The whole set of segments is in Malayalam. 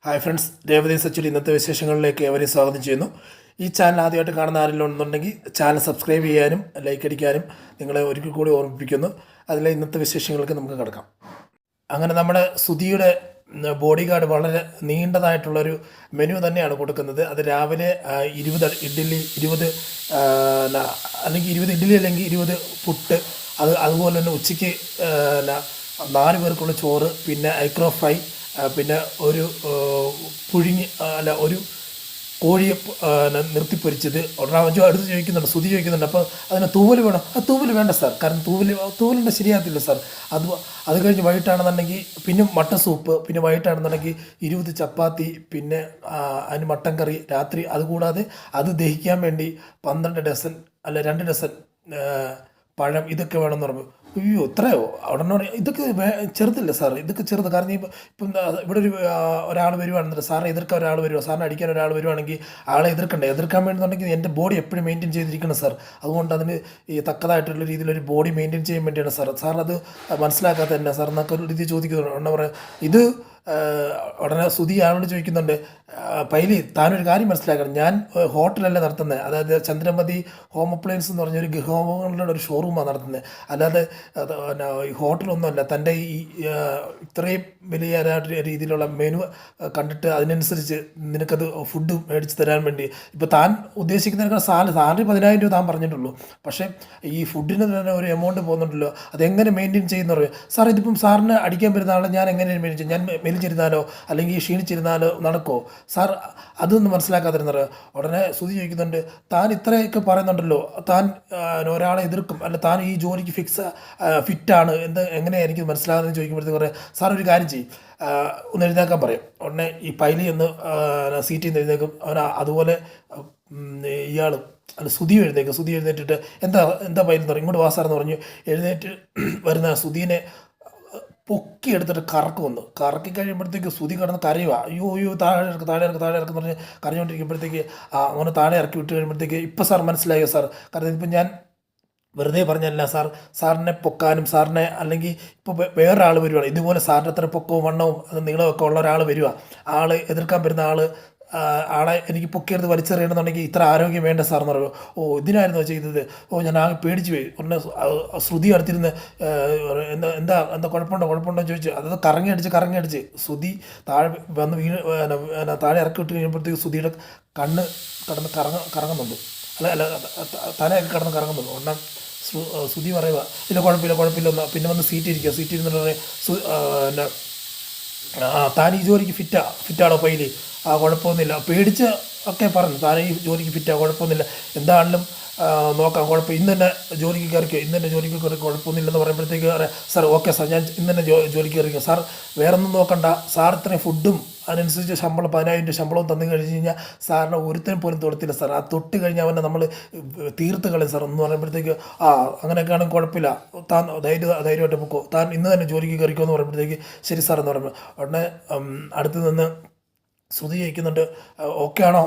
ഹായ് ഫ്രണ്ട്സ്, രേവതി സച്ചുരി ഇന്നത്തെ വിശേഷങ്ങളിലേക്ക് അവരെ സ്വാഗതം ചെയ്യുന്നു. ഈ ചാനൽ ആദ്യമായിട്ട് കാണുന്ന ആരെങ്കിലും ഉണ്ടെന്നുണ്ടെങ്കിൽ ചാനൽ സബ്സ്ക്രൈബ് ചെയ്യാനും ലൈക്ക് അടിക്കാനും നിങ്ങളെ ഒരിക്കൽ കൂടി ഓർമ്മിപ്പിക്കുന്നു. അതിലെ ഇന്നത്തെ വിശേഷങ്ങൾക്ക് നമുക്ക് കിടക്കാം. അങ്ങനെ നമ്മുടെ സുധിയുടെ ബോഡി ഗാർഡ് വളരെ നീണ്ടതായിട്ടുള്ളൊരു മെനു തന്നെയാണ് കൊടുക്കുന്നത്. അത് രാവിലെ 20 ഇഡ്ഡലി, 20 അല്ലെങ്കിൽ 20 ഇഡ്ഡലി അല്ലെങ്കിൽ 20 പുട്ട്, അതുപോലെ തന്നെ ഉച്ചയ്ക്ക് 4 പേർക്കുള്ള ചോറ്, പിന്നെ ഐക്രോ ഫ്രൈ, പിന്നെ ഒരു ഒരു കോഴിയെ നിർത്തിപ്പൊരിച്ചത്. ഒരാഴ്ച അടുത്ത് ചോദിക്കുന്നുണ്ട്, ശ്രുതി ചോദിക്കുന്നുണ്ട്, അപ്പോൾ അതിന് തൂവൽ വേണം. ആ തൂവൽ വേണ്ട സാർ, കാരണം തൂവലിൻ്റെ ശരിയാകത്തില്ല സാർ. അത് കഴിഞ്ഞ് വൈകിട്ടാണെന്നുണ്ടെങ്കിൽ പിന്നെ മട്ടൻ സൂപ്പ്, പിന്നെ വൈകിട്ടാണെന്നുണ്ടെങ്കിൽ 20 ചപ്പാത്തി, പിന്നെ അതിന് മട്ടൻ കറി രാത്രി. അതുകൂടാതെ അത് ദഹിക്കാൻ വേണ്ടി 12 ഡസൻ അല്ല 2 ഡസൻ പഴം, ഇതൊക്കെ വേണമെന്ന് പറഞ്ഞു. അയ്യോ ഇത്രയോ? അവിടെ ഇതൊക്കെ ചെറുതില്ല സാർ, ഇതൊക്കെ ചെറുത്. കാരണം ഇപ്പം ഇവിടെ ഒരാൾ വരുവാണെന്നില്ല, സാറിനെ എതിർക്കാൻ ഒരാൾ വരുമോ, സാറിനെ അടിക്കാൻ ഒരാൾ വരുവാണെങ്കിൽ ആളെ എതിർക്കാൻ വേണമെന്നുണ്ടെങ്കിൽ എൻ്റെ ബോഡി എപ്പോഴും മെയിൻറ്റെയിൻ ചെയ്തിരിക്കണം സാർ. അതുകൊണ്ട് അതിന് ഈ തക്കതായിട്ടുള്ള രീതിയിലൊരു ബോഡി മെയിൻറ്റെയിൻ ചെയ്യാൻ വേണ്ടിയാണ് സാർ. സാറിനത് മനസ്സിലാക്കാത്ത തന്നെ സാർ എന്നൊക്കെ ഒരു രീതി ചോദിക്കുന്നുണ്ട്. എന്നാ പറയുക, ഇത് ഉടനെ ശ്രുതി ആളോട് ചോദിക്കുന്നുണ്ട്, പൈലി താനൊരു കാര്യം മനസ്സിലാക്കണം, ഞാൻ ഹോട്ടലല്ല നടത്തുന്നത്, അതായത് ചന്ദ്രമതി ഹോം അപ്ലയൻസ് എന്ന് പറഞ്ഞൊരു ഗൃഹോപകരണങ്ങളുടെ ഒരു ഷോറൂമാണ് നടത്തുന്നത്, അല്ലാതെ ഈ ഹോട്ടലൊന്നുമല്ല. തൻ്റെ ഈ ഇത്രയും വലിയ രീതിയിലുള്ള മെനു കണ്ടിട്ട് അതിനനുസരിച്ച് നിനക്കത് ഫുഡ് മേടിച്ച് തരാൻ വേണ്ടി ഇപ്പോൾ താൻ ഉദ്ദേശിക്കുന്നതിനേക്കാൾ സാലറി 10,000 രൂപ താൻ പറഞ്ഞിട്ടുള്ളൂ. പക്ഷേ ഈ ഫുഡിന് തന്നെ ഒരു എമൗണ്ട് പോകുന്നുണ്ടല്ലോ, അതെങ്ങനെ മെയിൻറ്റെയിൻ ചെയ്യുന്ന പറയും. സാർ ഇതിപ്പം സാറിന് അടിക്കാൻ വരുന്ന ആളെ ഞാൻ എങ്ങനെ മെയിൻറ്റെയിൻ ചെയ്യും? ഞാൻ മെലിഞ്ഞിരുന്നാലോ അല്ലെങ്കിൽ ക്ഷീണിച്ചിരുന്നാലോ നടക്കുമോ സാർ? അതൊന്നും മനസ്സിലാക്കാതിരുന്നത്. ഉടനെ ശ്രുതി ചോദിക്കുന്നുണ്ട്, താൻ ഇത്രയൊക്കെ പറയുന്നുണ്ടല്ലോ, താൻ ഒരാളെ എതിർക്കും, അല്ല താൻ ഈ ജോലിക്ക് ഫിറ്റാണ് എങ്ങനെയാണ് എനിക്ക് മനസ്സിലാകുന്നത് ചോദിക്കുമ്പോഴത്തേക്ക് പറയാം, സാർ ഒരു കാര്യം ചെയ്യും, ഒന്ന് എഴുന്നേക്കാൻ പറയും. ഉടനെ ഈ പൈലി ഒന്ന് സീറ്റിൽ നിന്ന് എഴുന്നേക്കും. അതുപോലെ ഇയാൾ ശ്രുതി എഴുന്നേറ്റിട്ട് എന്താ പൈലെന്ന് പറയും, ഇങ്ങോട്ട് വാസാറെന്ന് പറഞ്ഞു. എഴുന്നേറ്റ് വരുന്ന ശ്രുതിനെ പൊക്കി എടുത്തിട്ട് കറക്കി കഴിയുമ്പോഴത്തേക്ക് ശ്രുതി കിടന്ന് കരയുക. അയ്യോ താഴെ ഇറക്കെന്ന് പറഞ്ഞ് കരഞ്ഞുകൊണ്ടിരിക്കുമ്പോഴത്തേക്ക് അങ്ങനെ താഴെ ഇറക്കി വിട്ട് കഴിയുമ്പോഴത്തേക്ക് ഇപ്പം സാർ മനസ്സിലായോ സാർ? കാരണം ഇതിപ്പം ഞാൻ വെറുതെ പറഞ്ഞല്ല സാർ, സാറിനെ പൊക്കാനും സാറിനെ അല്ലെങ്കിൽ ഇപ്പോൾ വേറൊരാൾ വരുവാണ്, ഇതുപോലെ സാറിൻ്റെ അത്ര പൊക്കവും വണ്ണവും നീളവും ഒക്കെ ഉള്ള ഒരാൾ വരിക, ആൾ എതിർക്കാൻ വരുന്ന ആളെ എനിക്ക് പൊക്കിയെടുത്ത് വലിച്ചെറിയണമെന്നുണ്ടെങ്കിൽ ഇത്ര ആരോഗ്യം വേണ്ട സാർ എന്ന് പറയുമോ? ഇതിനായിരുന്നു ചെയ്തത്? ഞാൻ ആകെ പേടിച്ച് പോയി. ഉടനെ ശ്രുതി അടുത്തിരുന്ന് എന്താ കുഴപ്പമുണ്ടോ ചോദിച്ചു. അത് കറങ്ങി അടിച്ച് ശ്രുതി താഴെ വന്ന് താഴെ ഇറക്കി വിട്ട് കഴിയുമ്പോഴത്തേക്ക് ശ്രുതിയുടെ കണ്ണ് കറങ്ങുന്നുണ്ട്, അല്ല തലയൊക്കെ കിടന്ന് കറങ്ങുന്നുണ്ട്. ഉടനെ ശ്രുതി പറയുക, ഇല്ല കുഴപ്പമില്ല പിന്നെ വന്ന് സീറ്റ് ഇരുന്നിട്ട് താൻ ഈ ജോലിക്ക് ഫിറ്റാണോ പൈലി? കുഴപ്പമൊന്നുമില്ല, പേടിച്ച് ഒക്കെ പറഞ്ഞു, താൻ ഈ ജോലിക്ക് ഫിറ്റാണ്, കുഴപ്പമൊന്നുമില്ല, എന്താണെങ്കിലും നോക്കാം, ഇന്ന് തന്നെ ജോലിക്ക് കയറി കുഴപ്പമൊന്നുമില്ലെന്ന് പറയുമ്പോഴത്തേക്ക് സാർ ഓക്കെ സാർ, ഞാൻ ഇന്ന് തന്നെ ജോലിക്ക് കയറിക്കും സാർ, വേറൊന്നും നോക്കണ്ട സാർ, ഇത്രയും ഫുഡും അതിനനുസരിച്ച് ശമ്പളം 10,000 രൂപ ശമ്പളവും തന്നു കഴിഞ്ഞ് കഴിഞ്ഞാൽ സാറിന് ഒരുത്തനും പോലും തൊടത്തില്ല സാർ. ആ തൊട്ട് കഴിഞ്ഞാൽ അവനെ നമ്മൾ തീർത്ത് കളയും സാർ എന്ന് പറയുമ്പോഴത്തേക്ക് അങ്ങനെയൊക്കെ ആണെങ്കിൽ കുഴപ്പമില്ല, താൻ ധൈര്യമായിട്ട് പൊക്കോ, താൻ ഇന്ന് തന്നെ ജോലിക്ക് കയറിക്കോ എന്ന് പറയുമ്പോഴത്തേക്ക് ശരി സാർ എന്ന് പറയുമ്പോൾ ഉടനെ അടുത്ത് നിന്ന് ശ്രുതി ചോദിക്കുന്നുണ്ട്, ഓക്കെ ആണോ?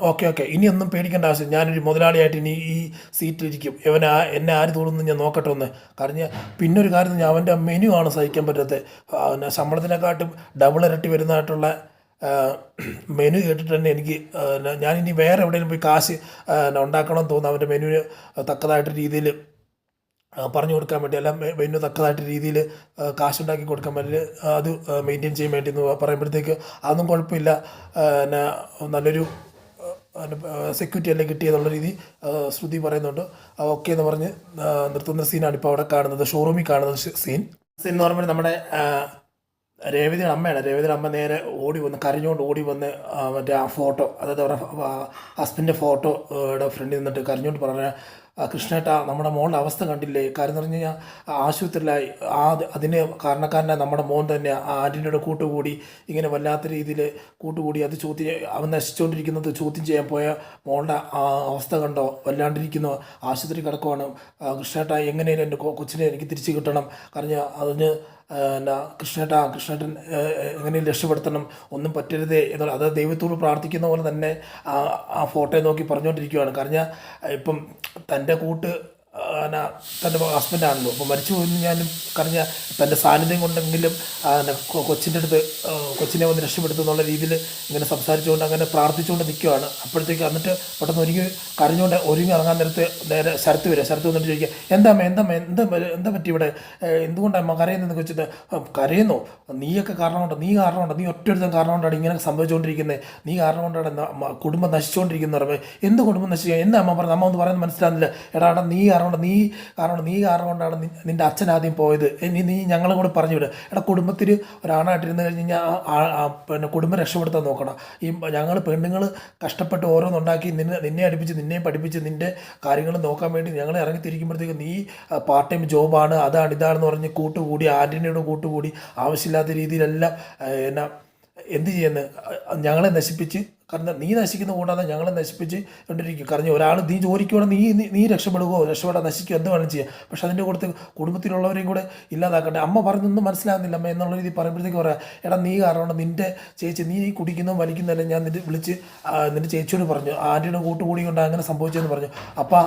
ഓക്കെ ഇനിയൊന്നും പേടിക്കേണ്ട ആവശ്യം, ഞാനൊരു മുതലാളിയായിട്ട് ഇനി ഈ സീറ്റിലിരിക്കും, എന്നെ ആര് തോന്നുന്നു ഞാൻ നോക്കട്ടെ ഒന്ന്. കാരണം പിന്നെ ഒരു കാര്യം, ഞാൻ അവൻ്റെ മെനു ആണ് സഹിക്കാൻ പറ്റാത്തത്. ശമ്പളത്തിനെക്കാട്ടും ഡബിൾ ഇരട്ടി വരുന്നതായിട്ടുള്ള മെനു കേട്ടിട്ട് തന്നെ എനിക്ക് ഞാനിനി വേറെ എവിടെയെങ്കിലും പോയി കാശ് ഉണ്ടാക്കണമെന്ന് തോന്നുന്നു. അവൻ്റെ മെനുവിന് തക്കതായിട്ട് രീതിയിൽ പറഞ്ഞു കൊടുക്കാൻ വേണ്ടി, അല്ല മെനു തക്കതായിട്ട് രീതിയിൽ കാശുണ്ടാക്കി കൊടുക്കാൻ വേണ്ടി, അത് മെയിൻറ്റെയിൻ ചെയ്യാൻ വേണ്ടി എന്ന് പറയുമ്പോഴത്തേക്ക് അതൊന്നും കുഴപ്പമില്ല, നല്ലൊരു സെക്യൂരിറ്റി എല്ലാം കിട്ടിയെന്നുള്ള രീതി ശ്രുതി പറയുന്നുണ്ട്. ഓക്കെ എന്ന് പറഞ്ഞ് നിർത്തുന്ന സീനാണ് ഇപ്പോൾ അവിടെ കാണുന്നത്, ഷോറൂമിൽ കാണുന്ന സീൻ എന്ന് പറയുമ്പോൾ നമ്മുടെ രേവതിയുടെ അമ്മ നേരെ കരഞ്ഞുകൊണ്ട് ഓടി വന്ന് മറ്റേ ആ ഫോട്ടോ, അതായത് അവരുടെ ഹസ്ബൻഡിൻ്റെ ഫോട്ടോയുടെ ഫ്രണ്ടിൽ നിന്നിട്ട് കരഞ്ഞുകൊണ്ട് പറഞ്ഞ, കൃഷ്ണേട്ടാ നമ്മുടെ മോളുടെ അവസ്ഥ കണ്ടില്ലേ? കാര്യം എന്ന് പറഞ്ഞു കഴിഞ്ഞാൽ ആശുപത്രിയിലായി, അതിന് കാരണക്കാരനെ നമ്മുടെ മോൻ തന്നെ ആൻറ്റിനോട് കൂട്ടുകൂടി ഇങ്ങനെ വല്ലാത്ത രീതിയിൽ കൂട്ടുകൂടി അത് അവൻ നശിച്ചുകൊണ്ടിരിക്കുന്നത് ചോദ്യം ചെയ്യാൻ പോയ മോളുടെ അവസ്ഥ കണ്ടോ? വല്ലാണ്ടിരിക്കുന്നു, ആശുപത്രി കിടക്കുവാണ്. കൃഷ്ണേട്ടാ എങ്ങനെയും എൻ്റെ കൊച്ചിനെ എനിക്ക് തിരിച്ചു കിട്ടണം, കാരണം അതിന് കൃഷ്ണേട്ടൻ എങ്ങനെയും രക്ഷപ്പെടുത്തണം, ഒന്നും പറ്റരുതേ എന്നുള്ള, അത് ദൈവത്തോട് പ്രാർത്ഥിക്കുന്ന പോലെ തന്നെ ആ ഫോട്ടോയെ നോക്കി പറഞ്ഞുകൊണ്ടിരിക്കുകയാണ്. കാരണം ഇപ്പം തൻ്റെ എന്നാ തൻ്റെ ഹസ്ബൻഡാണല്ലോ. അപ്പോൾ മരിച്ചു പോയെന്ന് ഞാനും പറഞ്ഞ തൻ്റെ സാന്നിധ്യം കൊണ്ടെങ്കിലും കൊച്ചിൻ്റെ അടുത്ത് കൊച്ചിനെ വന്ന് രക്ഷപ്പെടുത്തും എന്നുള്ള രീതിയിൽ ഇങ്ങനെ സംസാരിച്ചുകൊണ്ട് അങ്ങനെ പ്രാർത്ഥിച്ചുകൊണ്ട് നിൽക്കുകയാണ്. അപ്പോഴത്തേക്ക് എന്നിട്ട് പെട്ടെന്ന് ഒരുങ്ങി ഇറങ്ങാൻ നേരത്ത് നേരെ ശരത്ത് വരിക. ശരത്ത് വന്നിട്ട് ചോദിക്കുക, എന്താ പറ്റി ഇവിടെ, എന്തുകൊണ്ടാണ് അമ്മ കരയുന്നതെന്ന് വെച്ചിട്ട്, കരയുന്നോ, നീയൊക്കെ കാരണം കൊണ്ടോ, നീ ഒറ്റൊരുത്തൻ കാരണം കൊണ്ടാണ് ഇങ്ങനെ സംഭവിച്ചുകൊണ്ടിരിക്കുന്നത്, നീ കാരണം കൊണ്ടാണ് കുടുംബം നശിച്ചുകൊണ്ടിരിക്കുന്നത് പറയുമ്പോൾ, എന്ത് കുടുംബം നശിക്കുക, എന്താ അമ്മ പറഞ്ഞത്, അമ്മ ഒന്ന് പറയുന്നത് മനസ്സിലാകുന്നില്ല. എടാ നീ കാരണം കൊണ്ടാണ് നിൻ്റെ അച്ഛൻ ആദ്യം പോയത്, നീ ഞങ്ങളും കൂടെ പറഞ്ഞു വിടുക. എടാ കുടുംബത്തിൽ ഒരാണായിട്ടിരുന്ന് കഴിഞ്ഞ് കഴിഞ്ഞാൽ പിന്നെ കുടുംബം രക്ഷപ്പെടുത്താൻ നോക്കണം. ഈ ഞങ്ങൾ പെണ്ണുങ്ങൾ കഷ്ടപ്പെട്ട് ഓരോന്നുണ്ടാക്കി നിന്നെ അടുപ്പിച്ച് നിന്നെയും പഠിപ്പിച്ച് നിൻ്റെ കാര്യങ്ങൾ നോക്കാൻ വേണ്ടി ഞങ്ങൾ ഇറങ്ങി തിരിക്കുമ്പോഴത്തേക്ക് നീ പാർട്ട് ടൈം ജോബാണ് ഇതാണെന്ന് പറഞ്ഞ് കൂട്ടുകൂടി ആൻ്റണിയോട് കൂട്ടുകൂടി ആവശ്യമില്ലാത്ത രീതിയിലെല്ലാം എന്ത് ചെയ്യുന്നത്, ഞങ്ങളെ നശിപ്പിച്ച്. കാരണം നീ നശിക്കുന്ന കൂടാതെ ഞങ്ങളെ നശിപ്പിച്ച് കൊണ്ടിരിക്കും. കാരണം ഒരാൾ നീ ജോലിക്കുവാണ്, നീ രക്ഷപ്പെടാൻ നശിക്കുക, എന്ത് വേണം ചെയ്യാം. പക്ഷെ അതിൻ്റെ കൂടെ കുടുംബത്തിലുള്ളവരെയും കൂടെ ഇല്ലാതാക്കട്ടെ. അമ്മ പറഞ്ഞൊന്നും മനസ്സിലാകുന്നില്ല അമ്മ എന്നുള്ള രീതി പറയുമ്പോഴത്തേക്ക് പറയാം, എടാ നീ കാരണം നിൻ്റെ ചേച്ചി, നീ കുടിക്കുന്നതും വലിക്കുന്നതല്ല ഞാൻ വിളിച്ച് നിൻ്റെ ചേച്ചിയോട് പറഞ്ഞു, ആൻ്റണിയുടെ കൂട്ടുകൂടി കൊണ്ട് അങ്ങനെ സംഭവിച്ചതെന്ന് പറഞ്ഞു. അപ്പോൾ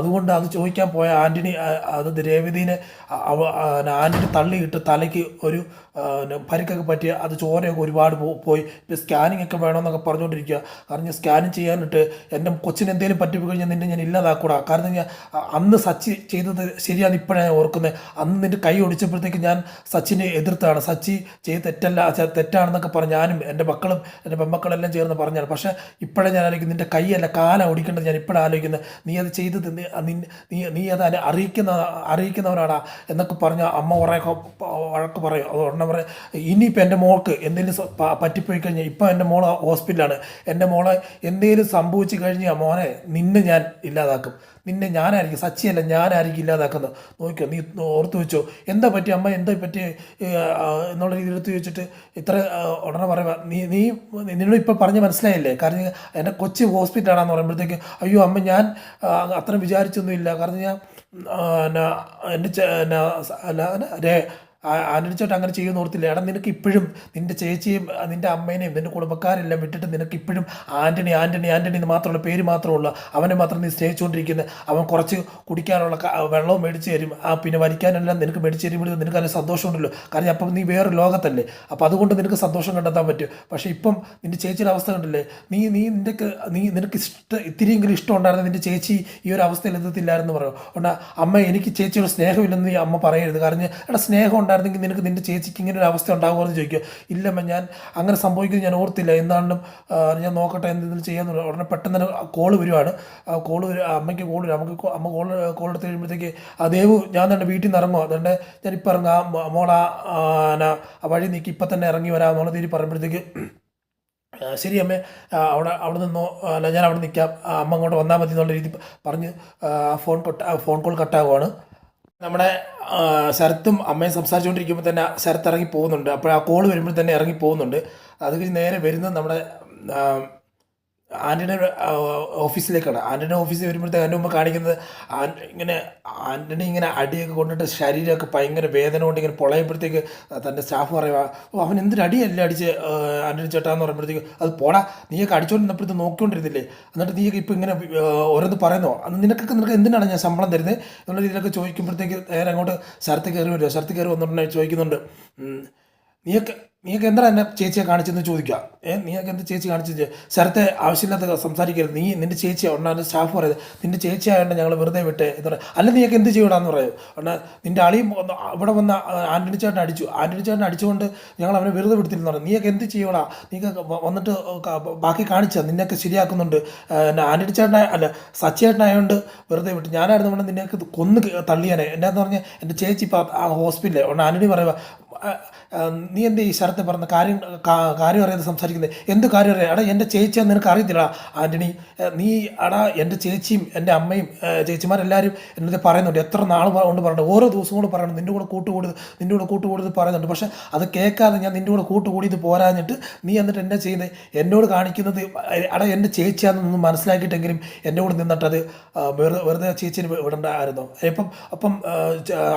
അതുകൊണ്ട് അത് ചോദിക്കാൻ പോയ ആൻ്റണി അത് രേവതിനെ ആൻ്റണി തള്ളിയിട്ട് തലയ്ക്ക് ഒരു പരിക്കൊക്കെ പറ്റിയ അത് ചോരയൊക്കെ ഒരുപാട് പോയി. സ്കാനിങ് ഒക്കെ വേണമെന്നൊക്കെ പറഞ്ഞുകൊണ്ടിരിക്കുക. കാരണം സ്കാനിങ് ചെയ്യാനിട്ട് എൻ്റെ കൊച്ചിന് എന്തെങ്കിലും പറ്റിപ്പോയി കഴിഞ്ഞാൽ നിന്നെ ഞാൻ ഇല്ലാതാക്കൂടാ. കാരണം ഞാൻ അന്ന് സച്ചി ചെയ്തത് ശരിയാണ് ഇപ്പോഴാണ് ഓർക്കുന്നത്. അന്ന് നിൻ്റെ കൈ ഒടിച്ചപ്പോഴത്തേക്ക് ഞാൻ സച്ചിനെ എതിർത്താണ്, സച്ചി ചെയ്ത് തെറ്റാണെന്നൊക്കെ പറഞ്ഞ് ഞാനും എൻ്റെ മക്കളും എൻ്റെ പെമ്മക്കളെല്ലാം ചേർന്ന് പറഞ്ഞാണ്. പക്ഷേ ഇപ്പോഴേ ഞാൻ ആലോചിക്കുന്നത് നിൻ്റെ കൈയല്ല കാല ഒടിക്കേണ്ടത്. ഞാൻ ഇപ്പോഴാണ് ആലോചിക്കുന്നത്, നീ അത് ചെയ്തത് നീ അത് അറിയിക്കുന്നവനാടാ എന്നൊക്കെ പറഞ്ഞ് അമ്മ കുറേ വഴക്ക് പറയും. അതുകൊണ്ട് പറയാം, ഇനിയിപ്പോൾ എൻ്റെ മോൾക്ക് എന്തെങ്കിലും പറ്റിപ്പോയി കഴിഞ്ഞാൽ, ഇപ്പോൾ എൻ്റെ മോൾ ഹോസ്പിറ്റലാണ്, എൻ്റെ മോളെ എന്തെങ്കിലും സംഭവിച്ചു കഴിഞ്ഞാൽ മോനെ നിന്നെ ഞാൻ ഇല്ലാതാക്കും, നിന്നെ ഞാനായിരിക്കും, സച്ചിയല്ല ഞാനായിരിക്കും ഇല്ലാതാക്കുന്നത്, നോക്കിയോ നീ ഓർത്ത് വെച്ചോ. എന്താ പറ്റി അമ്മ, എന്താ പറ്റി എന്നുള്ള രീതിയിൽ എടുത്ത് വെച്ചിട്ട് ഇത്ര ഉടനെ പറയുക, നിന്നോട് ഇപ്പോൾ പറഞ്ഞ് മനസ്സിലായില്ലേ, കാരണം എൻ്റെ കൊച്ചി ഹോസ്പിറ്റലാണെന്ന് പറയുമ്പോഴത്തേക്ക്, അയ്യോ അമ്മ ഞാൻ അത്ര വിചാരിച്ചൊന്നുമില്ല, കാരണം ഞാൻ എൻ്റെ ആന്റണിച്ചേട്ടൻ അങ്ങനെ ചെയ്യുമെന്ന് ഓർത്തില്ല. എടാ നിനക്ക് ഇപ്പോഴും നിൻ്റെ ചേച്ചിയും നിൻ്റെ അമ്മേനെയും നിൻ്റെ കുടുംബക്കാരെല്ലാം വിട്ടിട്ട് നിനക്ക് ഇപ്പോഴും ആൻ്റണി എന്ന് മാത്രമുള്ള പേര് മാത്രമുള്ള അവനെ മാത്രം നീ സ്നേഹിച്ചുകൊണ്ടിരിക്കുന്നത്. അവൻ കുറച്ച് കുടിക്കാനുള്ള വെള്ളവും മേടിച്ച് തരും, പിന്നെ വലിക്കാനെല്ലാം നിനക്ക് മേടിച്ച് തരുമ്പോൾ നിനക്ക് അതിന് സന്തോഷമുണ്ടല്ലോ. കാരണം അപ്പം നീ വേറെ ലോകത്തല്ലേ, അപ്പോൾ അതുകൊണ്ട് നിനക്ക് സന്തോഷം കണ്ടെത്താൻ പറ്റും. പക്ഷേ ഇപ്പം നിൻ്റെ ചേച്ചിയുടെ അവസ്ഥ കണ്ടില്ലേ, നിനക്ക് ഇത്തിരിയെങ്കിലും ഇഷ്ടം ഉണ്ടായിരുന്നു നിൻ്റെ ചേച്ചി ഈ ഒരു അവസ്ഥയിൽ എത്തത്തില്ലായിരുന്നു പറയും. അതുകൊണ്ട് അമ്മ എനിക്ക് ചേച്ചിയുടെ സ്നേഹമില്ലെന്ന് നീ അമ്മ പറയരുത്. കാരണം എടാ സ്നേഹം ഉണ്ടായിരുന്നെങ്കിൽ നിനക്ക് നിൻ്റെ ചേച്ചിക്ക് ഇങ്ങനെ ഒരു അവസ്ഥ ഉണ്ടാകുമെന്ന് ചോദിക്കുക. ഇല്ലമ്മ ഞാൻ അങ്ങനെ സംഭവിക്കുന്നത് ഞാൻ ഓർത്തില്ല, എന്താണെന്നും ഞാൻ നോക്കട്ടെ എന്തെങ്കിലും ചെയ്യാന്ന്. ഉടനെ പെട്ടെന്ന് തന്നെ കോള് വരുവാണ്. അമ്മയ്ക്ക് കോള് വരും. അമ്മ കോൾ എടുത്ത് കഴിയുമ്പോഴത്തേക്ക് ദേവു ഞാൻ തന്നെ വീട്ടിൽ നിന്ന് ഇറങ്ങുമോ, അതുകൊണ്ട് ഞാനിപ്പോൾ ഇറങ്ങാം മോളാ വഴി നീക്കി ഇപ്പം തന്നെ ഇറങ്ങി വരാമെന്നുള്ള രീതി പറയുമ്പോഴത്തേക്ക് ശരി അമ്മേ അവിടെ നിന്നോ, അല്ല ഞാൻ അവിടെ നിൽക്കാം, അമ്മ അങ്ങോട്ട് വന്നാൽ മതി എന്നുള്ള രീതി പറഞ്ഞ് ഫോൺ കോൾ കട്ടാകുവാണ്. നമ്മുടെ ശരത്തും അമ്മയും സംസാരിച്ചുകൊണ്ടിരിക്കുമ്പോൾ തന്നെ ശരത്ത് ഇറങ്ങി പോകുന്നുണ്ട്. അപ്പോൾ ആ കോൾ വരുമ്പോൾ തന്നെ ഇറങ്ങി പോകുന്നുണ്ട്. അത് കഴിഞ്ഞ് നേരെ വരുന്നത് നമ്മുടെ ആൻ്റണിയുടെ ഓഫീസിലേക്കാണ്. ആൻ്റണിയുടെ ഓഫീസിൽ വരുമ്പോഴത്തേക്ക് അതിൻ്റെ മുമ്പ് കാണിക്കുന്നത് ആൻ്റണി ഇങ്ങനെ അടിയൊക്കെ കൊണ്ടിട്ട് ശരീരമൊക്കെ ഭയങ്കര വേദന കൊണ്ട് ഇങ്ങനെ പൊളയുമ്പോഴത്തേക്ക് തൻ്റെ സ്റ്റാഫ് പറയുക, അവൻ എന്തൊരു അടിയല്ലേ അടിച്ച് ആൻ്റണി ചേട്ടാന്ന് പറയുമ്പോഴത്തേക്ക്, അത് പോടാ നീയൊക്കെ അടിച്ചുകൊണ്ടിരുന്നപ്പോഴത്തേക്ക് നോക്കിക്കൊണ്ടിരുന്നില്ലേ, എന്നിട്ട് നീയൊക്കെ ഇപ്പോൾ ഇങ്ങനെ ഓരോന്ന് പറയുന്നോ, നിനക്ക് എന്തിനാണ് ഞാൻ ശമ്പളം തരുന്നത് എന്നുള്ള രീതിയിലൊക്കെ ചോദിക്കുമ്പോഴത്തേക്ക് നേരെ അങ്ങോട്ട് ശരത്ത് കയറി വരുമോ. ശരത്ത് കയറി വന്നിട്ടുണ്ടെങ്കിൽ ചോദിക്കുന്നുണ്ട്, നീയൊക്കെ എന്താ എന്നെ ചേച്ചിയെ കാണിച്ചെന്ന് ചോദിക്കുക. നീയൊക്കെ എന്ത് ചേച്ചി കാണിച്ചത്, ശരത്തെ ആവശ്യമില്ലാത്ത സംസാരിക്കരുത്, നിൻ്റെ ചേച്ചിയാണ് ഉണ്ടാകുന്ന സ്റ്റാഫ് പറയുന്നത്, നിൻ്റെ ചേച്ചിയായതുകൊണ്ട് ഞങ്ങൾ വെറുതെ വിട്ടേ എന്ന് പറയും. അല്ല നീയൊക്കെ എന്ത് ചെയ്യണമെന്ന് പറയും. എന്നാൽ നിൻ്റെ അളിയും ഇവിടെ വന്ന ആൻ്റണി ചേട്ടൻ അടിച്ചുകൊണ്ട് ഞങ്ങൾ അവനെ വെറുതെ വിടുത്തില്ലെന്ന് പറയും. നീയൊക്കെ എന്ത് ചെയ്യണോ, നീയൊക്കെ വന്നിട്ട് ബാക്കി കാണിച്ചാൽ നിന്നെയൊക്കെ ശരിയാക്കുന്നുണ്ട്, ആൻ്റണി ചേട്ടനായ അല്ല സച്ചിയേട്ടനായതുകൊണ്ട് വെറുതെ വിട്ടു, ഞാനായിരുന്നു കൊണ്ട് നിന്നെയൊക്കെ കൊന്ന് തള്ളിയാനെ എന്നാന്ന് പറഞ്ഞാൽ എൻ്റെ ചേച്ചി ഇപ്പോൾ ആ ഹോസ്പിറ്റലിൽ ഉണ്ട്. ആൻ്റണി പറയുക, നീ എന്ത് ഈ ശരത്തെ പറഞ്ഞ കാര്യം അറിയാതെ സംസാരിക്കുന്നത്, എന്ത് കാര്യം അറിയാം, എടാ എൻ്റെ ചേച്ചിയാന്ന് നിനക്ക് അറിയത്തില്ല ആൻ്റണി, നീ എടാ എൻ്റെ ചേച്ചിയും എൻ്റെ അമ്മയും ചേച്ചിമാരെല്ലാവരും എന്നത് പറയുന്നുണ്ട്, എത്ര നാൾ കൊണ്ട് പറയുന്നുണ്ട്, ഓരോ ദിവസവും കൂടെ പറയുന്നുണ്ട് നിൻ്റെ കൂടെ കൂട്ടുകൂടുത് പറയുന്നുണ്ട്. പക്ഷേ അത് കേൾക്കാതെ ഞാൻ നിൻ്റെ കൂടെ കൂട്ടുകൂടിയത് പോരാഞ്ഞിട്ട് നീ എന്നിട്ട് എന്നെ ചെയ്യുന്നത് എന്നോട് കാണിക്കുന്നത്, എടാ എൻ്റെ ചേച്ചിയാണെന്നൊന്നും മനസ്സിലാക്കിയിട്ടെങ്കിലും എൻ്റെ കൂടെ നിന്നിട്ട് അത് വെറുതെ ചേച്ചിന് വിടണ്ടായിരുന്നോ. അപ്പം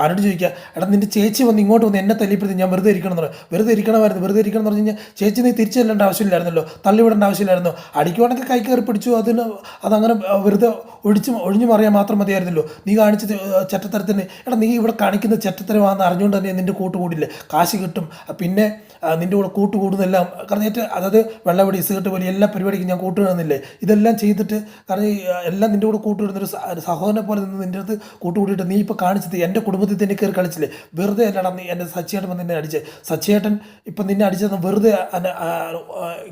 ആരോട് ചോദിക്കുക, എടാ നിൻ്റെ ചേച്ചി വന്ന് ഇങ്ങോട്ട് വന്ന് എന്നെ തല്ലിയപ്പോഴത്തേക്ക് ഞാൻ വെറുതെ ഇരിക്കണം എന്ന് പറയും. വെറുതെ ഇരിക്കണ ഇരിക്കുമായിരുന്നു. വെറുതെ ഇരിക്കണം എന്ന് പറഞ്ഞു കഴിഞ്ഞാൽ ചേച്ചി നീ തിരിച്ചു ചെല്ലേണ്ട ആവശ്യമില്ലായിരുന്നല്ലോ, തള്ളിവിടേണ്ട ആവശ്യമില്ലായിരുന്നു. അടിക്കുവാണെങ്കിൽ കൈ കയറി പിടിച്ചു, അതങ്ങനെ വെറുതെ ഒഴിഞ്ഞു മറിയാൻ മാത്രം മതിയായിരുന്നല്ലോ. നീ കാണിച്ചത് ചെറ്റത്തരത്തിന്. എടാ നീ ഇവിടെ കാണിക്കുന്ന ചെറ്റത്തരമാണെന്ന് അറിഞ്ഞുകൊണ്ട് തന്നെ നിൻ്റെ കൂട്ടുകൂടില്ലേ, കാശ് കിട്ടും, പിന്നെ നിൻ്റെ കൂടെ കൂട്ടുകൂടുന്നെല്ലാം. കാരണം അതായത് വെള്ളപടി, സിഗരറ്റ് പോലെ എല്ലാ പരിപാടിക്കും ഞാൻ കൂട്ടുകൂടുന്നില്ലേ, ഇതെല്ലാം ചെയ്തിട്ട്. കാരണം എല്ലാം നിൻ്റെ കൂടെ കൂട്ടുകൂടുന്നൊരു സഹോദരനെ പോലെ നിന്ന് നിൻ്റെ അടുത്ത് കൂട്ടുകൂടിയിട്ട് നീ ഇപ്പോൾ കാണിച്ചത് എൻ്റെ കുടുംബത്തിൽ തന്നെ കയറി കളിച്ചില്ലേ. വെറുതെ അല്ലടാ നീ എൻ്റെ സച്ചിയേട്ടൻ വന്ന് നിന്നെ അടിച്ചേ. സച്ചിയേട്ടൻ ഇപ്പം നിന്നെ അടിച്ചത് വെറുതെ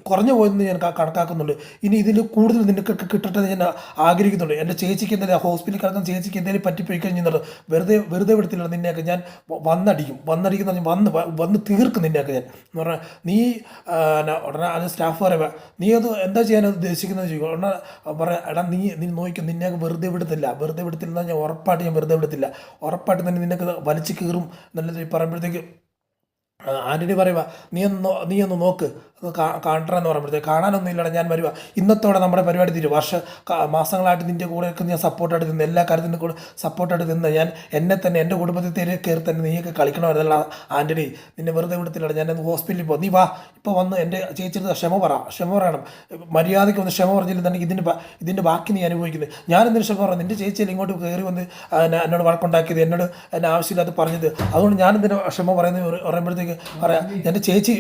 കുറഞ്ഞു പോയെന്ന് ഞാൻ കണക്കാക്കുന്നുണ്ട്. ഇനി ഇതിൽ കൂടുതൽ നിനക്ക് കിട്ടട്ടെ ഞാൻ ആഗ്രഹിക്കുന്നുണ്ട്. എൻ്റെ ചേച്ചിക്ക് എന്തെങ്കിലും ഹോസ്പിറ്റലിൽ കിടക്കുന്ന ചേച്ചിക്ക് എന്തെങ്കിലും പറ്റിപ്പോയി കഴിഞ്ഞാൽ വെറുതെ വിടത്തില്ല നിന്നെയൊക്കെ ഞാൻ വന്നടിക്കുന്ന വന്ന് തീർക്കും നിന്നെയൊക്കെ ഞാൻ എന്ന് പറഞ്ഞാൽ. നീ ഉടനെ അത് സ്റ്റാഫ് പറയുക, നീ അത് എന്താ ചെയ്യാൻ ഉദ്ദേശിക്കുന്നത് ചോദിക്കും. ഉടനെ പറയാം, എടാ നീ നോക്കും, നിന്നെയൊക്കെ വെറുതെ വിടത്തില്ല ഞാൻ ഉറപ്പായിട്ട് ഞാൻ വെറുതെ വിടത്തില്ല. ഉറപ്പായിട്ട് തന്നെ നിനക്ക് വലിച്ചു കീറും എന്നുള്ളത് പറയുമ്പോഴത്തേക്ക് ആൻ്റണി പറയുക, നീ ഒന്ന് നോക്ക് കാണണമെന്ന് പറയുമ്പോഴത്തേക്ക് കാണാനൊന്നും ഇല്ലടാ ഞാൻ വരുക, ഇന്നത്തോടെ നമ്മുടെ പരിപാടി തീരും. മാസങ്ങളായിട്ട് നിൻ്റെ കൂടെയൊക്കെ ഞാൻ സപ്പോർട്ടായിട്ട് നിന്ന്, എല്ലാ കാര്യത്തിനും കൂടെ സപ്പോർട്ടായിട്ട് നിന്ന് ഞാൻ എന്നെ തന്നെ എൻ്റെ കുടുംബത്തിൽ കയറി തന്നെ നീയൊക്കെ കളിക്കണമായിരുന്നല്ല ആൻ്റണി, നിന്നെ വെറുതെ വിടത്തില്ലടാ. ഞാൻ ഹോസ്പിറ്റലിൽ പോകും, നീ വാ ഇപ്പോൾ വന്ന് എൻ്റെ ചേച്ചിയുടെ ക്ഷമ പറയണം. മര്യാദയ്ക്ക് വന്ന് ക്ഷമ പറഞ്ഞില്ലെന്നുണ്ടെങ്കിൽ ഇതിൻ്റെ ബാക്കി നീ അനുഭവിക്കുന്നത്. ഞാനെന്തിനു ക്ഷമ പറഞ്ഞു? നിൻ്റെ ചേച്ചിയിൽ ഇങ്ങോട്ട് കയറി വന്ന് എന്നോട് വഴക്കുണ്ടാക്കിയത്, എന്നെ ആവശ്യമില്ലാതെ പറഞ്ഞത്, അതുകൊണ്ട് ഞാനെന്തിനു ക്ഷമ പറയുമ്പോഴത്തേക്ക് പറയാം, എൻ്റെ ചേച്ചി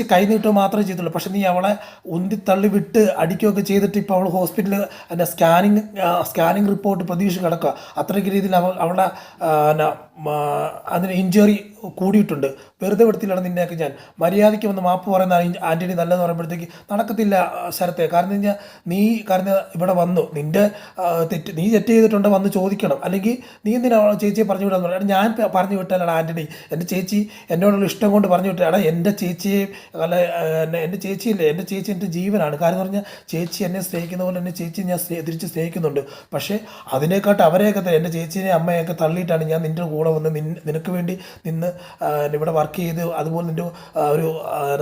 കൈ നീട്ടുക മാത്രമേ ചെയ്തുള്ളൂ. പക്ഷെ നീ അവളെ ഉന്തിത്തള്ളി വിട്ട് അടിക്കുകയൊക്കെ ചെയ്തിട്ട് ഇപ്പോൾ അവൾ ഹോസ്പിറ്റലിൽ എൻ്റെ സ്കാനിങ് റിപ്പോർട്ട് പ്രതീക്ഷിച്ച് കിടക്കുക. അത്രയ്ക്ക് രീതിയിൽ അവളുടെ അതിന് ഇഞ്ചറി കൂടിയിട്ടുണ്ട്. വെറുതെ വിടത്തില്ലാണ് നിന്നെയൊക്കെ ഞാൻ. മര്യാദയ്ക്ക് വന്ന് മാപ്പ് പറയുന്ന ആൻ്റണി നല്ലതെന്ന് പറയുമ്പോഴത്തേക്ക് നടക്കത്തില്ല ശരത്തെ. കാരണം കഴിഞ്ഞാൽ കാരണം ഇവിടെ വന്നു നീ തെറ്റ് ചെയ്തിട്ടുണ്ട് വന്ന് ചോദിക്കണം. അല്ലെങ്കിൽ നീ എന്തിനാ ചേച്ചിയെ പറഞ്ഞു വിടാന്ന് പറയാം. ഞാൻ പറഞ്ഞു വിട്ടാലാണ് ആൻ്റണി, എൻ്റെ ചേച്ചി എന്നോടുള്ള ഇഷ്ടം കൊണ്ട് പറഞ്ഞു വിട്ടാണ്. എൻ്റെ ചേച്ചിയെ അല്ല എൻ്റെ ചേച്ചിയില്ലേ, എൻ്റെ ചേച്ചി എൻ്റെ ജീവനാണ്. കാരണം എന്ന് പറഞ്ഞാൽ ചേച്ചി എന്നെ സ്നേഹിക്കുന്ന പോലെ എൻ്റെ ചേച്ചി ഞാൻ തിരിച്ച് സ്നേഹിക്കുന്നുണ്ട്. പക്ഷേ അതിനെക്കാട്ട് അവരെയൊക്കെ എൻ്റെ ചേച്ചീനെ അമ്മയൊക്കെ തള്ളിയിട്ടാണ് ഞാൻ നിൻ്റെ കൂടെ വന്ന് നിനക്ക് വേണ്ടി നിന്ന് ഇവിടെ വർക്ക് ചെയ്ത് അതുപോലെ നിൻ്റെ ഒരു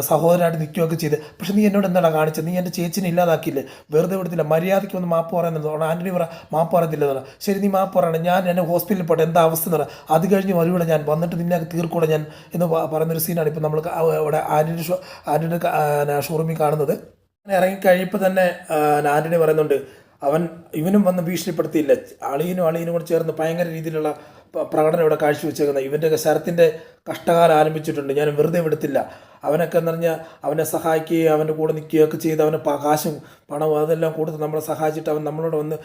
സഹോദരനായിട്ട് നിൽക്കുകയൊക്കെ ചെയ്ത്. പക്ഷെ നീ എന്നോട് എന്താണ് കാണിച്ചത്? നീ എൻ്റെ ചേച്ചിനെ ഇല്ലാതാക്കിയില്ലേ, വെറുതെ വിടത്തില്ല. മര്യാദയ്ക്ക് വന്ന് മാപ്പ് പറയുന്നത് ആൻ്റണി മാപ്പ് പറയത്തില്ലെന്ന്. ശരി നീ മാപ്പ് പറയണം, ഞാൻ എന്നെ ഹോസ്പിറ്റലിൽ പോട്ടെ, എന്താ അവസ്ഥ എന്ന് പറയാം. അത് കഴിഞ്ഞ് വഴിവിടെ ഞാൻ വന്നിട്ട് നിന്നെ തീർക്കൂടെ ഞാൻ എന്ന് പറയുന്നൊരു സീനാണ് ഇപ്പോൾ നമ്മൾ അവിടെ ആൻ്റണി ഷോറൂമിൽ കാണുന്നത്. അങ്ങനെ ഇറങ്ങിക്കഴിയപ്പോൾ തന്നെ ആൻ്റണി പറയുന്നുണ്ട്, ഇവനും വന്ന് ഭീഷണിപ്പെടുത്തിയില്ല. അളിയനും കൂടെ ചേർന്ന് ഭയങ്കര രീതിയിലുള്ള പ്രകടനം ഇവിടെ കാഴ്ചവെച്ചേക്കുന്നത്. ഇവൻ്റെയൊക്കെ ശരത്തിൻ്റെ കഷ്ടകാലം ആരംഭിച്ചിട്ടുണ്ട്, ഞാൻ വെറുതെ വിടത്തില്ല. അവനൊക്കെ എന്ന് പറഞ്ഞാൽ അവനെ സഹായിക്കുകയും അവൻ്റെ കൂടെ നിൽക്കുകയൊക്കെ ചെയ്ത് അവന് കാശും പണവും അതെല്ലാം കൊടുത്ത് നമ്മളെ സഹായിച്ചിട്ട് അവൻ നമ്മളോട് വന്ന്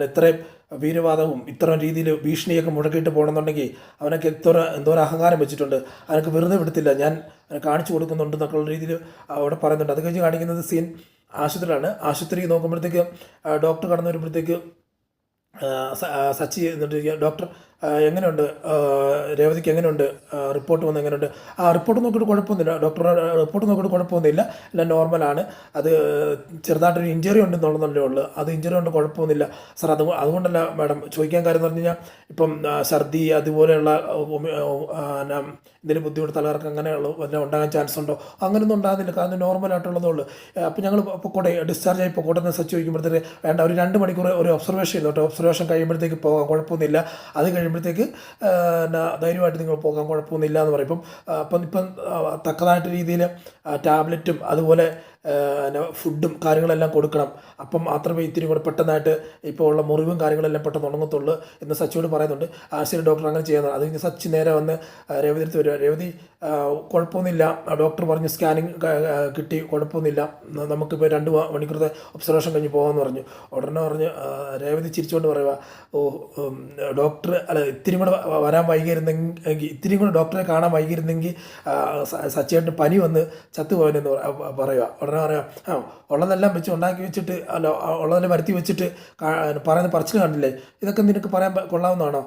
ഇത്രയും വീരവാദവും ഇത്തരം രീതിയിൽ ഭീഷണിയൊക്കെ മുഴക്കിയിട്ട് പോകണമെന്നുണ്ടെങ്കിൽ അവനൊക്കെ എന്തോരം അഹങ്കാരം വെച്ചിട്ടുണ്ട്. അവനൊക്കെ വെറുതെ വിടത്തില്ല, ഞാൻ കാണിച്ചു കൊടുക്കുന്നുണ്ട് എന്നൊക്കെയുള്ള രീതിയിൽ അവിടെ പറയുന്നുണ്ട്. അത് കഴിഞ്ഞ് കാണിക്കുന്നത് സീൻ ആശുപത്രിയിലാണ്. ആശുപത്രി നോക്കുമ്പോഴത്തേക്ക് ഡോക്ടർ കടന്നു വരുമ്പോഴത്തേക്ക് സച്ചി എന്നിട്ട് ഡോക്ടർ എങ്ങനെയുണ്ട് രേവതിക്ക് എങ്ങനെയുണ്ട്, റിപ്പോർട്ട് വന്ന് എങ്ങനെയുണ്ട്? റിപ്പോർട്ട് നോക്കിയിട്ട് കുഴപ്പമൊന്നുമില്ല ഡോക്ടർ, റിപ്പോർട്ട് നോക്കിയിട്ട് കുഴപ്പമൊന്നുമില്ല, എല്ലാം നോർമലാണ്. അത് ചെറുതായിട്ടൊരു ഇഞ്ചറി ഉണ്ടെന്നുള്ളതല്ലേ ഉള്ളൂ, അത് ഇഞ്ചറി കൊണ്ട് കുഴപ്പമൊന്നുമില്ല സാർ. അതുകൊണ്ടല്ല മാഡം ചോദിക്കാൻ കാര്യം എന്ന് പറഞ്ഞു കഴിഞ്ഞാൽ ഇപ്പം ഛർദി അതുപോലെയുള്ള എന്തെങ്കിലും ബുദ്ധിമുട്ട് തലകറക്കം അങ്ങനെയുള്ള വല്ല ഉണ്ടാകാൻ ചാൻസ് ഉണ്ടോ? അങ്ങനെയൊന്നും ഉണ്ടാകുന്നില്ല, കാരണം നോർമലായിട്ടുള്ളതേ ഉള്ളൂ. അപ്പോൾ ഞങ്ങൾ പൊക്കോട്ടെ ഡിസ്ചാർജ് ആയി പൊക്കോട്ടെ എന്ന് സച്ച് ചോദിക്കുമ്പോഴത്തേക്ക് വേണ്ട, ഒരു 2 മണിക്കൂർ ഒരു ഒബ്സർവേഷൻ ചെയ്തോട്ടെ, ഒബ്സർവേഷൻ കഴിയുമ്പോഴത്തേക്ക് പോകാം, കുഴപ്പമൊന്നുമില്ല. അത് കഴിയുമ്പോഴത്തേക്ക് ധൈര്യമായിട്ട് നിങ്ങൾ പോകാൻ കുഴപ്പമൊന്നുമില്ല എന്ന് പറയും. ഇപ്പം തക്കതായിട്ട് രീതിയിൽ ടാബ്ലറ്റും അതുപോലെ ഫുഡും കാര്യങ്ങളെല്ലാം കൊടുക്കണം. അപ്പം മാത്രമേ ഇത്തിരി കൂടെ പെട്ടെന്നായിട്ട് ഇപ്പോൾ ഉള്ള മുറിവും കാര്യങ്ങളെല്ലാം പെട്ടെന്ന് ഉണങ്ങത്തുള്ളൂ എന്ന് സച്ചിയോട് പറയുന്നുണ്ട്. ശരി ഡോക്ടർ അങ്ങനെ ചെയ്യുന്നത്. അത് കഴിഞ്ഞ് സച്ചി നേരെ വന്ന് രേവതി അടുത്ത് വരിക. രേവതി കുഴപ്പമൊന്നുമില്ല, ഡോക്ടർ പറഞ്ഞു സ്കാനിങ് കിട്ടി, കുഴപ്പമൊന്നുമില്ല, നമുക്കിപ്പോൾ 2 മണിക്കൂറത്തെ ഒബ്സർവേഷൻ കഴിഞ്ഞ് പോകാമെന്ന് പറഞ്ഞു. ഉടനെ പറഞ്ഞ് രേവതി ചിരിച്ചുകൊണ്ട് പറയുക, ഡോക്ടർ ഇത്തിരി കൂടെ വരാൻ വൈകിയിരുന്നെങ്കിൽ, ഇത്തിരി കൂടെ ഡോക്ടറെ കാണാൻ വൈകിയിരുന്നെങ്കിൽ സച്ചിയേട്ടന് പനി വന്ന് ചത്തുപോയെന്ന് പറയുക. ഉടനെ പറയാം, ഉള്ളതെല്ലാം ഉണ്ടാക്കി വെച്ചിട്ട് ഉള്ളതെല്ലാം വരുത്തി വെച്ചിട്ട് പറയുന്ന പറച്ചിൽ കണ്ടില്ലേ, ഇതൊക്കെ നിനക്ക് പറയാൻ കൊള്ളാവുന്നതാണോ?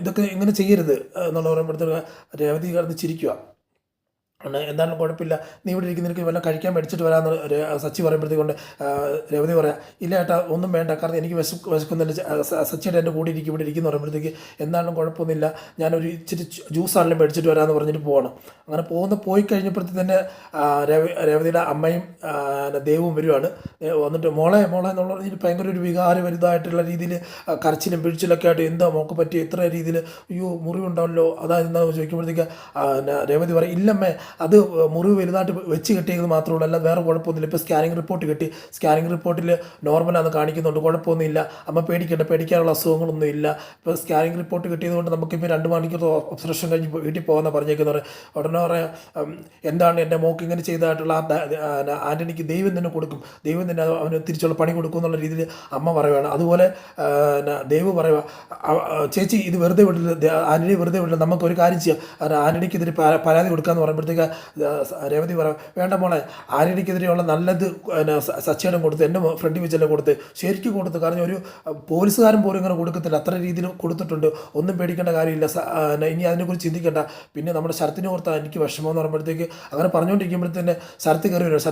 ഇതൊക്കെ ഇങ്ങനെ ചെയ്യരുത് എന്നുള്ള പറയുമ്പോഴത്തേക്ക് രേവതി കിടന്ന് ചിരിക്കുക. എന്തായാലും കുഴപ്പമില്ല, നീ ഇവിടെ ഇരിക്കുന്ന നിനക്ക് വല്ലതും കഴിക്കാൻ മേടിച്ചിട്ട് വരാമെന്ന് സച്ചി പറയുമ്പോഴത്തേക്കൊണ്ട് രേവതി പറയാം, ഇല്ല ഏട്ടാ ഒന്നും വേണ്ട, കാരണം എനിക്ക് വിശക്കുന്നില്ല, സച്ചിയുടെ എൻ്റെ കൂടെ ഇവിടെ ഇരിക്കുന്നു പറയുമ്പോഴത്തേക്ക് എന്തായാലും കുഴപ്പമൊന്നുമില്ല, ഞാനൊരു ഇച്ചിരി ജ്യൂസാണെങ്കിലും മേടിച്ചിട്ട് വരാമെന്ന് പറഞ്ഞിട്ട് പോകണം. അങ്ങനെ പോയി കഴിഞ്ഞപ്പോഴത്തേക്ക് തന്നെ രേവതിയുടെ അമ്മയും ദേവും വരുവാണ്. വന്നിട്ട് മോളെ എന്നുള്ള രീതിയിൽ ഭയങ്കര ഒരു വികാരവരുതായിട്ടുള്ള രീതിയിൽ കരച്ചിലും പിഴിച്ചിലൊക്കെ ആയിട്ട്, എന്താ മോക്ക് പറ്റി ഇത്ര രീതിയിൽ, അയ്യോ മുറിവുണ്ടാവല്ലോ അതാ എന്താ ചോദിക്കുമ്പോഴത്തേക്ക് രേവതി പറയും, ഇല്ലമ്മേ അത് മുറിവ് വലുതായിട്ട് വെച്ച് കെട്ടിയത് മാത്രമേ ഉള്ളൂ, അല്ലാതെ വേറെ കുഴപ്പമൊന്നുമില്ല. ഇപ്പോൾ സ്കാനിങ് റിപ്പോർട്ട് കിട്ടി, സ്കാനിങ് റിപ്പോർട്ടിൽ നോർമലാണെന്ന് കാണിക്കുന്നുണ്ട്, കുഴപ്പമൊന്നുമില്ല. അമ്മ പേടിക്കേണ്ട, പേടിക്കാനുള്ള അസുഖങ്ങളൊന്നും ഇല്ല. ഇപ്പോൾ സ്കാനിങ് റിപ്പോർട്ട് കിട്ടിയതുകൊണ്ട് നമുക്കിപ്പോൾ 2 മണിക്കൂർ ഒബ്സർവേഷൻ കഴിഞ്ഞ് വീട്ടിൽ പോകുന്ന പറഞ്ഞേക്കുന്നത്. ഉടനെ പറയാം എന്താണ് എൻ്റെ മോക്ക് ഇങ്ങനെ ചെയ്തതായിട്ടുള്ള ആൻ്റണിക്ക് ദൈവം തന്നെ കൊടുക്കും, ദൈവം തന്നെ അവന് തിരിച്ചുള്ള പണി കൊടുക്കും എന്നുള്ള രീതിയിൽ അമ്മ പറയുകയാണ്. അതുപോലെ ദൈവം പറയുക, ചേച്ചി ഇത് വെറുതെ വിടില്ല, ആൻ്റണി വെറുതെ വിടില്ല, നമുക്കൊരു കാര്യം ചെയ്യാം, ആൻ്റണിക്കെതിരെ പരാതി കൊടുക്കാമെന്ന് പറയുമ്പോഴത്തേക്ക് രേവതി പറയാം, വേണ്ട മോളെ, ആൻ്റണിക്കെതിരെയുള്ള നല്ലത് സച്ചിയുടെ കൊടുത്ത്, എൻ്റെ ഫ്രണ്ട് വെച്ചെല്ലാം കൊടുത്ത്, ശരിക്കും കൊടുത്ത്. കാരണം ഒരു പോലീസുകാരൻ പോലും ഇങ്ങനെ കൊടുക്കത്തില്ല, അത്ര രീതിയിൽ കൊടുത്തിട്ടുണ്ട്. ഒന്നും പേടിക്കേണ്ട കാര്യമില്ല, ഇനി അതിനെക്കുറിച്ച് ചിന്തിക്കേണ്ട. പിന്നെ നമ്മുടെ ശരത്തിനെ ഓർത്താൽ എനിക്ക് വിഷമം എന്ന് പറയുമ്പോഴത്തേക്ക് അങ്ങനെ പറഞ്ഞുകൊണ്ടിരിക്കുമ്പോഴത്തേന് ശരത്ത് കയറി വരും.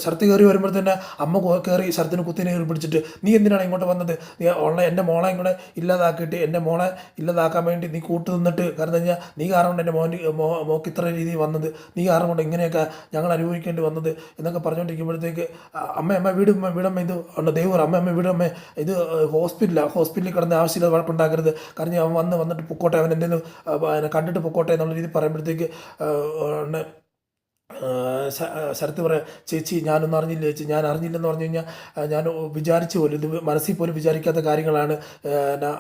ശരത്ത് കയറി വരുമ്പോഴത്തേന് അമ്മ കയറി ശരത്തിന് കുത്തിനെ കയറി പിടിച്ചിട്ട്, നീ എന്തിനാണ് ഇങ്ങോട്ട് വന്നത്, നീ എൻ്റെ മോളെ ഇങ്ങോട്ട് ഇല്ലാതാക്കിയിട്ട് എൻ്റെ മോളെ ഇല്ലാതാക്കാൻ വേണ്ടി നീ കൂട്ടു നിന്നിട്ട്, കാരണം കഴിഞ്ഞാൽ നീ കാരണം കൊണ്ട് എൻ്റെ മോക്ക് ഇത്ര രീതിയിൽ വന്നത്, നീ കാരണം കൊണ്ട് ഇങ്ങനെയൊക്കെ ഞങ്ങൾ അനുഭവിക്കേണ്ടി വന്നത് എന്നൊക്കെ പറഞ്ഞുകൊണ്ടിരിക്കുമ്പോഴത്തേക്ക് അമ്മ വീടമ്മ ഇത് ഉണ്ട് ദൈവം, അമ്മ വീടമ്മ ഇത് ഹോസ്പിറ്റലിൽ കിടന്ന ആവശ്യമില്ല വഴക്കുണ്ടാക്കരുത്, കാരണം അവൻ വന്നിട്ട് പൊക്കോട്ടെ, അവൻ എന്തെങ്കിലും കണ്ടിട്ട് പൊക്കോട്ടെ എന്നുള്ള രീതി പറയുമ്പോഴത്തേക്ക് ശരത്ത് പറയാം, ചേച്ചി ഞാനൊന്നും അറിഞ്ഞില്ല ചേച്ചി, ഞാൻ അറിഞ്ഞില്ലെന്ന് പറഞ്ഞു കഴിഞ്ഞാൽ ഞാൻ വിചാരിച്ചു പോലും, ഇത് മനസ്സിൽ പോലും വിചാരിക്കാത്ത കാര്യങ്ങളാണ്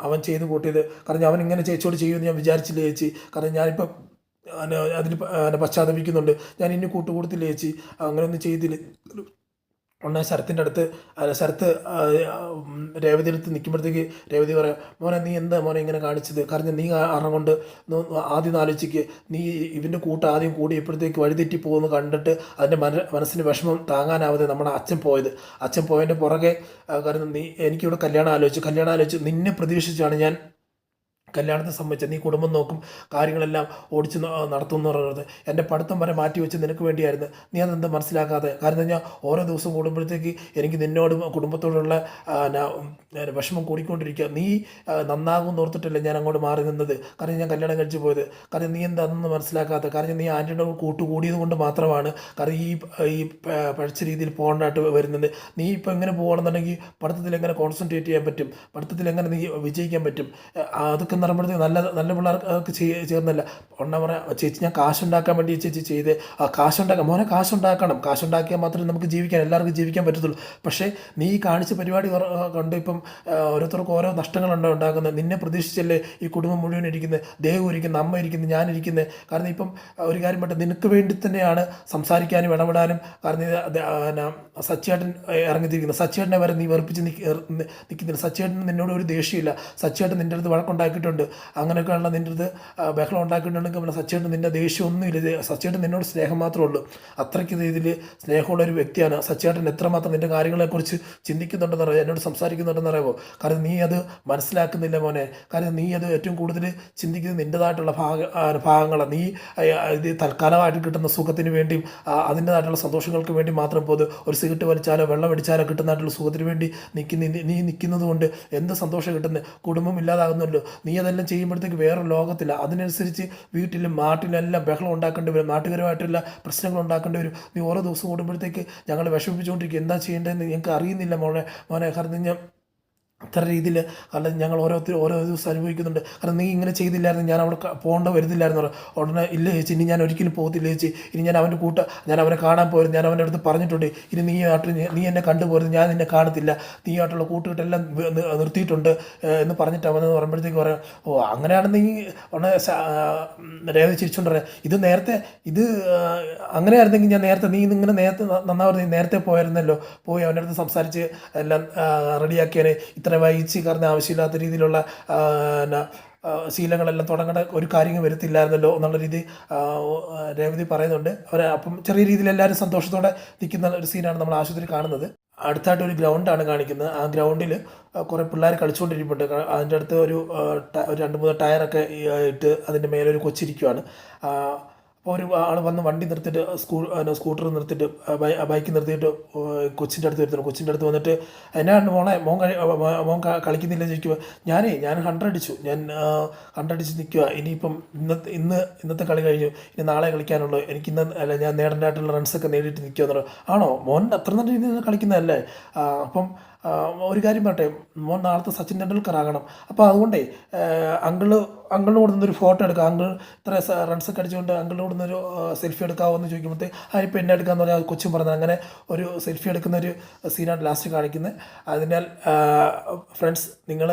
അവൻ ചെയ്തു കൂട്ടിയത്. കാരണം അവൻ ഇങ്ങനെ ചേച്ചിയോട് ചെയ്യുമെന്ന് ഞാൻ വിചാരിച്ചില്ല ചേച്ചി, കാരണം ഞാനിപ്പം അതിന് പശ്ചാത്തപിക്കുന്നുണ്ട്, ഞാൻ ഇനി കൂട്ടുകൂടത്തില്ല ചേച്ചി, അങ്ങനെയൊന്നും ചെയ്തില്ല. ഉടനെ ശരത്തിൻ്റെ അടുത്ത് ശരത്ത് രേവതി അടുത്ത് നിൽക്കുമ്പോഴത്തേക്ക് രേവതി പറയാം, മോനെ നീ എന്താ മോനെ ഇങ്ങനെ കാണിച്ചത്, കാരണം നീ കാരണം കൊണ്ട് ആദ്യം ആലോചിക്ക്, നീ ഇവൻ്റെ കൂട്ട് ആദ്യം കൂടിയപ്പോഴത്തേക്ക് വഴിതെറ്റി പോകുന്നു കണ്ടിട്ട് അതിൻ്റെ മനസ്സിന് വിഷമം താങ്ങാനാവാതെ നമ്മുടെ അച്ഛൻ പോയതിൻ്റെ പുറകെ, കാരണം നീ എനിക്കിവിടെ കല്യാണം ആലോചിച്ച് നിന്നെ പ്രതീക്ഷിച്ചാണ് ഞാൻ കല്യാണത്തെ സംബന്ധിച്ച്, നീ കുടുംബം നോക്കും, കാര്യങ്ങളെല്ലാം ഓടിച്ച് നടത്തും എന്ന് പറയുന്നത് എൻ്റെ പഠിത്തം വരെ മാറ്റി വെച്ച് നിനക്ക് വേണ്ടിയായിരുന്നു, നീ അതെന്താ മനസ്സിലാക്കാതെ, കാരണം കഴിഞ്ഞാൽ ഓരോ ദിവസം കൂടുമ്പോഴത്തേക്ക് എനിക്ക് നിന്നോടും കുടുംബത്തോടുള്ള വിഷമം കൂടിക്കൊണ്ടിരിക്കുക, നീ നന്നാകും ഓർത്തിട്ടല്ലേ ഞാൻ അങ്ങോട്ട് മാറി നിന്നത്, കാരണം ഞാൻ കല്യാണം കഴിച്ച് പോയത്, കാരണം നീ എന്താ അതൊന്നും മനസ്സിലാക്കാത്ത, കാരണം നീ ആൻ്റിയുടെ കൂട്ടുകൂടിയത് കൊണ്ട് മാത്രമാണ് കാരണം ഈ പഴച്ച രീതിയിൽ പോകേണ്ടതായിട്ട് വരുന്നത്. നീ ഇപ്പോൾ എങ്ങനെ പോകണമെന്നുണ്ടെങ്കിൽ പഠിത്തത്തിൽ എങ്ങനെ കോൺസെൻട്രേറ്റ് ചെയ്യാൻ പറ്റും, പഠിത്തത്തിൽ എങ്ങനെ നീ വിജയിക്കാൻ പറ്റും, അതൊക്കെ പറയുമ്പോഴത്തേക്ക് നല്ല പിള്ളേർക്ക് ചേർന്നല്ല. ഒന്നാ പറയാം, ചേച്ചി ഞാൻ കാശുണ്ടാക്കാൻ വേണ്ടി ചേച്ചി ചെയ്ത് മോനെ കാശുണ്ടാക്കിയാൽ മാത്രമേ നമുക്ക് എല്ലാവർക്കും ജീവിക്കാൻ പറ്റത്തുള്ളൂ. പക്ഷേ നീ കാണിച്ച പരിപാടി കണ്ട് ഇപ്പം ഓരോരുത്തർക്കും ഓരോ നഷ്ടങ്ങളുണ്ടോ ഉണ്ടാക്കുന്നത്, നിന്നെ പ്രതീക്ഷിച്ചല്ലേ ഈ കുടുംബം മുഴുവൻ ഇരിക്കുന്നത്, ദേഹം ഇരിക്കുന്നത്, അമ്മ ഇരിക്കുന്നത്, ഞാനിരിക്കുന്നത്. കാരണം ഇപ്പം ഒരു കാര്യം പറ്റും, നിനക്ക് വേണ്ടി തന്നെയാണ് സംസാരിക്കാനും ഇടപെടാനും കാരണം സച്ചിയേട്ടൻ ഇറങ്ങിത്തിരിക്കുന്നത്. സച്ചിയേട്ടനെ വരെ നീ വെറുപ്പിച്ച് നിൽക്കുന്നില്ല, സച്ചിയേട്ടന് നിന്നോട് ഒരു ദേഷ്യമില്ല, സച്ചിയേട്ടൻ നിൻ്റെ അടുത്ത് വഴക്കുണ്ടാക്കിയിട്ടുണ്ട്, അങ്ങനെയൊക്കെയുള്ള നിൻ്റെ അടുത്ത് ബഹളം ഉണ്ടാക്കിയിട്ടുണ്ടെങ്കിൽ പിന്നെ സച്ചിയേട്ടൻ നിൻ്റെ ദേഷ്യമൊന്നുമില്ല, സച്ചിയേട്ടൻ നിന്നോട് സ്നേഹം മാത്രമേ ഉള്ളൂ, അത്രയ്ക്ക് രീതിയിൽ സ്നേഹമുള്ള ഒരു വ്യക്തിയാണ് സച്ചിയേട്ടൻ. എത്രമാത്രം നിൻ്റെ കാര്യങ്ങളെക്കുറിച്ച് ചിന്തിക്കുന്നുണ്ടെന്ന് അറിയാം, എന്നോട് സംസാരിക്കുന്നുണ്ടെന്ന് അറിയാമോ, കാരണം നീ അത് മനസ്സിലാക്കുന്നില്ല മോനെ, കാരണം നീ അത് ഏറ്റവും കൂടുതൽ ചിന്തിക്കുന്നത് നിൻ്റെതായിട്ടുള്ള ഭാഗങ്ങളാണ്. നീ ഇത് തൽക്കാലമായിട്ട് കിട്ടുന്ന സുഖത്തിന് വേണ്ടിയും അതിൻ്റെതായിട്ടുള്ള സന്തോഷങ്ങൾക്ക് വേണ്ടി മാത്രം പോത് ഒരു സിഗരറ്റ് വലിച്ചാലോ വെള്ളം അടിച്ചാലോ കിട്ടുന്നതായിട്ടുള്ള സുഖത്തിന് വേണ്ടി നീ നിൽക്കുന്നത് കൊണ്ട് എന്ത് സന്തോഷം കിട്ടുന്നത്, കുടുംബം ഇല്ലാതാകുന്നല്ലോ. നീ അതെല്ലാം ചെയ്യുമ്പോഴത്തേക്ക് വേറെ ലോകത്തില്ല, അതിനനുസരിച്ച് വീട്ടിലും നാട്ടിലും എല്ലാം ബഹളം ഉണ്ടാക്കേണ്ടി വരും, നാട്ടുകാരുമായിട്ടുള്ള പ്രശ്നങ്ങൾ ഉണ്ടാക്കേണ്ടി വരും. നീ ഓരോ ദിവസം കൂടുമ്പോഴത്തേക്ക് ഞങ്ങൾ വിഷമിപ്പിച്ചുകൊണ്ടിരിക്കും, എന്താ ചെയ്യേണ്ടതെന്ന് ഞങ്ങൾക്ക് അറിയുന്നില്ല മോനെ. കാരണം ഞാൻ അത്ര രീതിയിൽ, കാരണം ഞങ്ങൾ ഓരോ ദിവസം അനുഭവിക്കുന്നുണ്ട്, കാരണം നീ ഇങ്ങനെ ചെയ്തില്ലായിരുന്നു ഞാൻ അവിടെ പോകേണ്ട വരുന്നില്ലായിരുന്നു. ഉടനെ ഇല്ല ചേച്ചി, ഇനി ഞാൻ ഒരിക്കലും പോകത്തില്ല ചേച്ചി, ഇനി ഞാൻ അവനെ കാണാൻ പോയിരുന്നു, ഞാൻ അവൻ്റെ അടുത്ത് പറഞ്ഞിട്ടുണ്ട്, ഇനി നീ എന്നെ കണ്ടുപോരുത്, ഞാൻ നിന്നെ കാണത്തില്ല, നീ ആയിട്ടുള്ള കൂട്ടുകെട്ടെല്ലാം നിർത്തിയിട്ടുണ്ട് എന്ന് പറഞ്ഞിട്ട് അവനെന്ന് പറയുമ്പോഴത്തേക്ക് പറയാം, ഓ അങ്ങനെയാണെന്ന് നീ ഉടനെ രേവതി ചിരിച്ചുകൊണ്ട് പറയാം, ഇത് അങ്ങനെയായിരുന്നെങ്കിൽ ഞാൻ നീ ഇങ്ങനെ നന്നാവുന്നത് നീ നേരത്തെ പോയായിരുന്നല്ലോ, പോയി അവൻ്റെ അടുത്ത് സംസാരിച്ച് എല്ലാം റെഡിയാക്കിയാൽ ഇത്ര വൈകിച്ച്, കാരണം ആവശ്യമില്ലാത്ത രീതിയിലുള്ള ശീലങ്ങളെല്ലാം തുടങ്ങേണ്ട ഒരു കാര്യം വരുത്തില്ലായിരുന്നല്ലോ എന്നുള്ള രീതി രേവതി പറയുന്നുണ്ട്. അപ്പം ചെറിയ രീതിയിൽ എല്ലാവരും സന്തോഷത്തോടെ നിൽക്കുന്ന ഒരു സീനാണ് നമ്മൾ ആശുപത്രി കാണുന്നത്. അടുത്തായിട്ട് ഒരു ഗ്രൗണ്ടാണ് കാണിക്കുന്നത്. ആ ഗ്രൗണ്ടിൽ കുറേ പിള്ളേർ കളിച്ചുകൊണ്ടിരിപ്പുണ്ട്. അതിൻ്റെ അടുത്ത് ഒരു 2-3 ടയറൊക്കെ ഇട്ട് അതിൻ്റെ മേലൊരു കൊച്ചിരിക്കുവാണ്. അപ്പോൾ ഒരു ആൾ വന്ന് വണ്ടി നിർത്തിയിട്ട് സ്കൂട്ടർ നിർത്തിയിട്ട് ബൈക്ക് നിർത്തിയിട്ട് കൊച്ചിൻ്റെ അടുത്ത് വരുത്തുന്നു. കൊച്ചിൻ്റെ അടുത്ത് വന്നിട്ട് എന്നാണ് മോൻ കളിക്കുന്നില്ല ചോദിക്കുക. ഞാൻ 100 അടിച്ചു, ഞാൻ 100 അടിച്ച് നിൽക്കുക, ഇനിയിപ്പം ഇന്നത്തെ കളി കഴിഞ്ഞു, ഇനി നാളെ കളിക്കാനുള്ളൂ, ഞാൻ നേടേണ്ടതായിട്ടുള്ള റൺസൊക്കെ നേടിയിട്ട് നിൽക്കുക എന്ന് പറഞ്ഞു. ആണോ മോൻ അത്ര നല്ല രീതിയിൽ കളിക്കുന്നതല്ലേ? അപ്പം ഒരു കാര്യം പറയട്ടെ, മോൻ നാളത്തെ സച്ചിൻ ടെണ്ടുൽക്കർ ആകണം. അപ്പോൾ അതുകൊണ്ടേ അങ്കിളിന് കൊടുക്കുന്നൊരു ഫോട്ടോ എടുക്കുക, അങ്കിൾ ഇത്ര റൺസൊക്കെ അടിച്ചുകൊണ്ട് അങ്കിളിന് കൊടുക്കുന്നൊരു സെൽഫി എടുക്കാമോ എന്ന് ചോദിക്കുമ്പോഴത്തേക്ക് അതിപ്പോൾ എന്നെ എടുക്കാമെന്ന് പറഞ്ഞാൽ കൊച്ചും പറഞ്ഞത് അങ്ങനെ ഒരു സെൽഫി എടുക്കുന്ന ഒരു സീനാണ് ലാസ്റ്റ് കാണിക്കുന്നത്. അതിനാൽ ഫ്രണ്ട്സ്, നിങ്ങൾ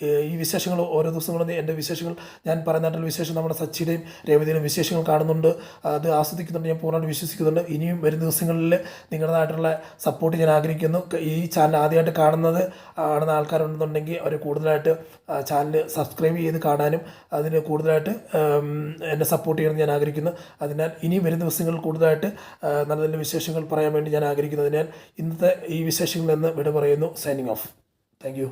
ഈ വിശേഷങ്ങൾ ഓരോ ദിവസങ്ങളും എൻ്റെ വിശേഷങ്ങൾ, ഞാൻ പറയുന്നതായിട്ടുള്ള വിശേഷം നമ്മുടെ സച്ചിയുടെയും രേവതിയുടെയും വിശേഷങ്ങൾ കാണുന്നുണ്ട്, അത് ആസ്വദിക്കുന്നുണ്ട്, ഞാൻ പൂർണ്ണമായിട്ട് വിശ്വസിക്കുന്നുണ്ട്. ഇനിയും വരും ദിവസങ്ങളിൽ നിങ്ങളുടേതായിട്ടുള്ള സപ്പോർട്ട് ഞാൻ ആഗ്രഹിക്കുന്നു. ഈ ചാനൽ ആദ്യമായിട്ട് കാണുന്ന ആൾക്കാരുണ്ടെന്നുണ്ടെങ്കിൽ അവർ കൂടുതലായിട്ട് ചാനൽ സബ്സ്ക്രൈബ് ചെയ്ത് കാണാനും അതിന് കൂടുതലായിട്ട് എന്നെ സപ്പോർട്ട് ചെയ്യണമെന്ന് ഞാൻ ആഗ്രഹിക്കുന്നു. അതിനാൽ ഇനിയും വരും ദിവസങ്ങളിൽ കൂടുതലായിട്ട് നല്ല നല്ല വിശേഷങ്ങൾ പറയാൻ വേണ്ടി ഞാൻ ആഗ്രഹിക്കുന്നു. അതിനാൽ ഇന്നത്തെ ഈ വിശേഷങ്ങളിൽ നിന്ന് വിട പറയുന്നു. Signing off. Thank you.